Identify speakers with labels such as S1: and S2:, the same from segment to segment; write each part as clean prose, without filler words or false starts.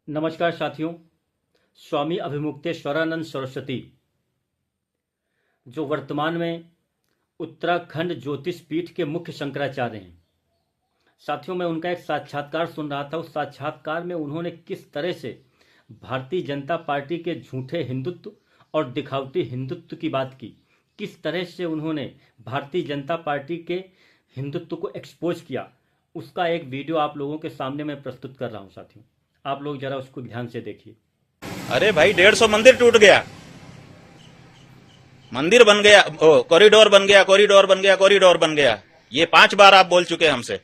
S1: नमस्कार साथियों। स्वामी अभिमुक्तेश्वरानंद सरस्वती जो वर्तमान में उत्तराखंड ज्योतिष पीठ के मुख्य शंकराचार्य हैं। साथियों, मैं उनका एक साक्षात्कार सुन रहा था। उस साक्षात्कार में उन्होंने किस तरह से भारतीय जनता पार्टी के झूठे हिंदुत्व और दिखावटी हिंदुत्व की बात की, किस तरह से उन्होंने भारतीय जनता पार्टी के हिंदुत्व को एक्सपोज किया, उसका एक वीडियो आप लोगों के सामने मैं प्रस्तुत कर रहा हूं। साथियों, आप लोग जरा उसको ध्यान से देखिए।
S2: अरे भाई 150 मंदिर टूट गया, मंदिर बन गया, कॉरिडोर बन गया, कॉरिडोर बन गया, कॉरिडोर बन गया। ये 5 बार आप बोल चुके हमसे,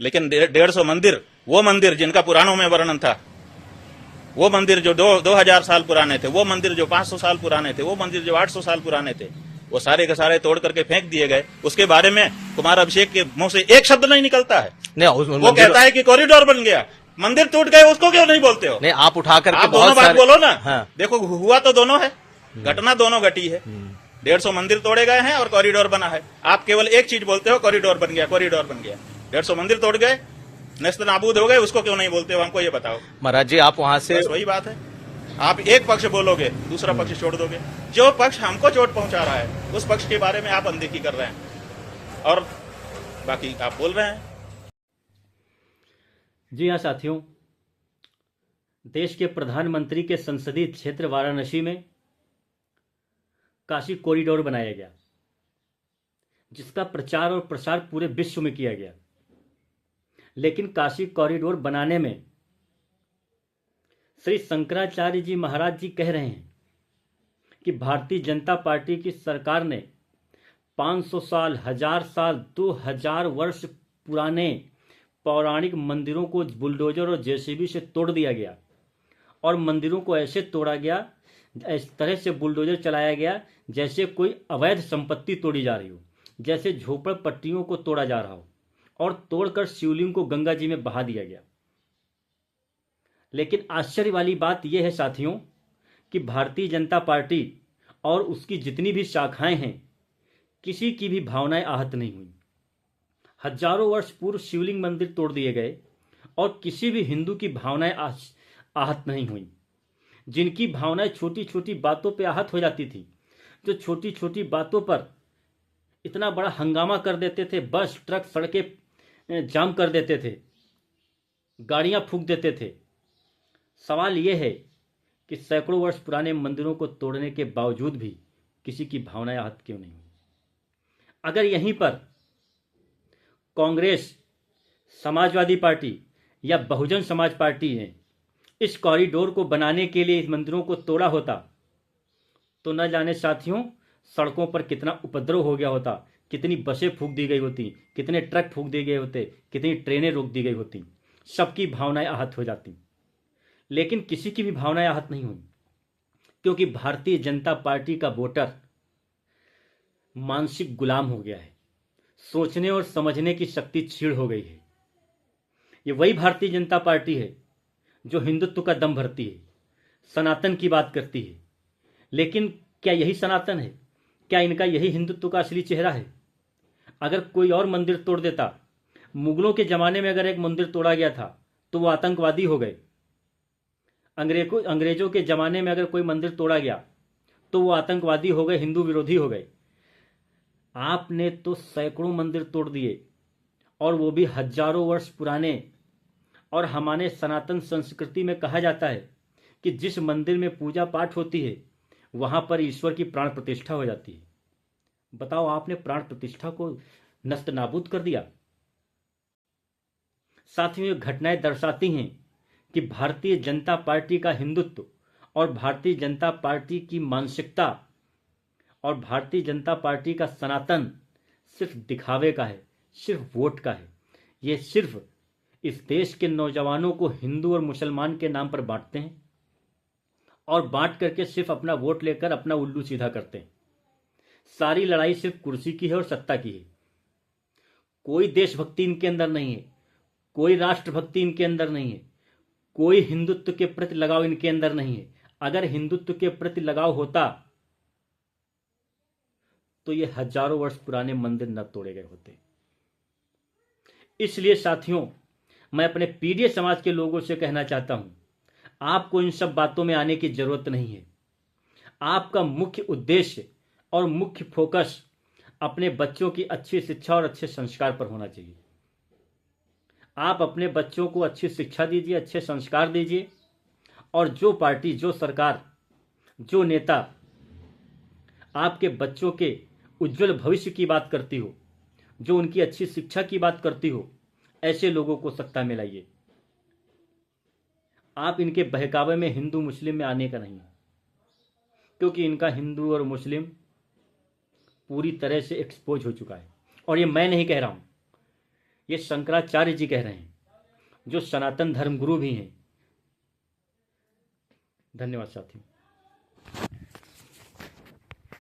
S2: लेकिन 150 मंदिर, वो मंदिर जिनका पुराणों में वर्णन था, वो मंदिर जो 2000 साल पुराने थे, वो मंदिर जो 500 साल पुराने थे, वो मंदिर जो 800 साल पुराने थे, वो सारे के सारे तोड़ करके फेंक दिए गए। उसके बारे में कुमार अभिषेक के मुंह से एक शब्द नहीं निकलता है। वो कहता है कि कॉरिडोर बन गया, मंदिर टूट गए, उसको क्यों नहीं बोलते हो?
S3: नहीं, आप उठा करके
S2: आप दोनों बात बोलो ना।
S3: हाँ।
S2: देखो, हुआ तो दोनों है, घटना दोनों घटी है। 150 मंदिर तोड़े गए हैं और कॉरिडोर बना है। आप केवल एक चीज बोलते हो, कॉरिडोर बन गया, कॉरिडोर बन गया। 150 मंदिर तोड़ गए, नष्ट नाबूद हो गए, उसको क्यों नहीं बोलते हो? हमको ये बताओ।
S3: महाराज जी, आप वहां से,
S2: बस वही बात है। आप एक पक्ष बोलोगे, दूसरा पक्ष छोड़ दोगे। जो पक्ष हमको चोट पहुंचा रहा है, उस पक्ष के बारे में आप अनदेखी कर रहे हैं और बाकी आप बोल रहे हैं।
S1: जी हाँ साथियों, देश के प्रधानमंत्री के संसदीय क्षेत्र वाराणसी में काशी कॉरिडोर बनाया गया, जिसका प्रचार और प्रसार पूरे विश्व में किया गया। लेकिन काशी कॉरिडोर बनाने में श्री शंकराचार्य जी महाराज जी कह रहे हैं कि भारतीय जनता पार्टी की सरकार ने 500 साल, 1000 साल, 2000 वर्ष पुराने पौराणिक मंदिरों को बुलडोजर और जेसीबी से तोड़ दिया गया और मंदिरों को ऐसे तोड़ा गया, इस तरह से बुलडोजर चलाया गया जैसे कोई अवैध संपत्ति तोड़ी जा रही हो, जैसे झोपड़पट्टियों को तोड़ा जा रहा हो, और तोड़कर शिवलिंग को गंगा जी में बहा दिया गया। लेकिन आश्चर्य वाली बात यह है साथियों कि भारतीय जनता पार्टी और उसकी जितनी भी शाखाएं हैं, किसी की भी भावनाएं आहत नहीं हुई। हजारों वर्ष पूर्व शिवलिंग मंदिर तोड़ दिए गए और किसी भी हिंदू की भावनाएं आहत नहीं हुई। जिनकी भावनाएं छोटी छोटी बातों पे आहत हो जाती थी, जो छोटी छोटी बातों पर इतना बड़ा हंगामा कर देते थे, बस ट्रक सड़कें जाम कर देते थे, गाड़ियां फूंक देते थे। सवाल यह है कि सैकड़ों वर्ष पुराने मंदिरों को तोड़ने के बावजूद भी किसी की भावनाएं आहत क्यों नहीं हुई? अगर यहीं पर कांग्रेस, समाजवादी पार्टी या बहुजन समाज पार्टी ने इस कॉरिडोर को बनाने के लिए इस मंदिरों को तोड़ा होता, तो न जाने साथियों सड़कों पर कितना उपद्रव हो गया होता, कितनी बसें फूंक दी गई होती, कितने ट्रक फूंक दिए गए होते, कितनी ट्रेनें रोक दी गई होती, सबकी भावनाएं आहत हो जाती। लेकिन किसी की भी भावनाएं आहत नहीं हुई, क्योंकि भारतीय जनता पार्टी का वोटर मानसिक गुलाम हो गया है। सोचने और समझने की शक्ति क्षीण हो गई है। ये वही भारतीय जनता पार्टी है जो हिंदुत्व का दम भरती है, सनातन की बात करती है। लेकिन क्या यही सनातन है? क्या इनका यही हिंदुत्व का असली चेहरा है? अगर कोई और मंदिर तोड़ देता, मुगलों के जमाने में अगर एक मंदिर तोड़ा गया था तो वो आतंकवादी हो गए। अंग्रेजों के जमाने में अगर कोई मंदिर तोड़ा गया तो वो आतंकवादी हो गए, हिंदू विरोधी हो गए। आपने तो सैकड़ों मंदिर तोड़ दिए, और वो भी हजारों वर्ष पुराने। और हमारे सनातन संस्कृति में कहा जाता है कि जिस मंदिर में पूजा पाठ होती है वहां पर ईश्वर की प्राण प्रतिष्ठा हो जाती है। बताओ, आपने प्राण प्रतिष्ठा को नष्ट नाबूद कर दिया। साथियों, ये घटनाएं दर्शाती हैं कि भारतीय जनता पार्टी का हिंदुत्व और भारतीय जनता पार्टी की मानसिकता और भारतीय जनता पार्टी का सनातन सिर्फ दिखावे का है, सिर्फ वोट का है। ये सिर्फ इस देश के नौजवानों को हिंदू और मुसलमान के नाम पर बांटते हैं और बांट करके सिर्फ अपना वोट लेकर अपना उल्लू सीधा करते हैं। सारी लड़ाई सिर्फ कुर्सी की है और सत्ता की है। कोई देशभक्ति इनके अंदर नहीं है, कोई राष्ट्रभक्ति इनके अंदर नहीं है, कोई हिंदुत्व के प्रति लगाव इनके अंदर नहीं है। अगर हिंदुत्व के प्रति लगाव होता तो ये हजारों वर्ष पुराने मंदिर न तोड़े गए होते। इसलिए साथियों, मैं अपने पीडीए समाज के लोगों से कहना चाहता हूं, आपको इन सब बातों में आने की जरूरत नहीं है। आपका मुख्य उद्देश्य और मुख्य फोकस अपने बच्चों की अच्छी शिक्षा और अच्छे संस्कार पर होना चाहिए। आप अपने बच्चों को अच्छी शिक्षा दीजिए, अच्छे संस्कार दीजिए, और जो पार्टी, जो सरकार, जो नेता आपके बच्चों के उज्जवल भविष्य की बात करती हो, जो उनकी अच्छी शिक्षा की बात करती हो, ऐसे लोगों को सत्ता में लाइए। आप इनके बहकावे में हिंदू मुस्लिम में आने का नहीं है, क्योंकि इनका हिंदू और मुस्लिम पूरी तरह से एक्सपोज हो चुका है। और ये मैं नहीं कह रहा हूं, ये शंकराचार्य जी कह रहे हैं, जो सनातन धर्मगुरु भी हैं। धन्यवाद साथियों।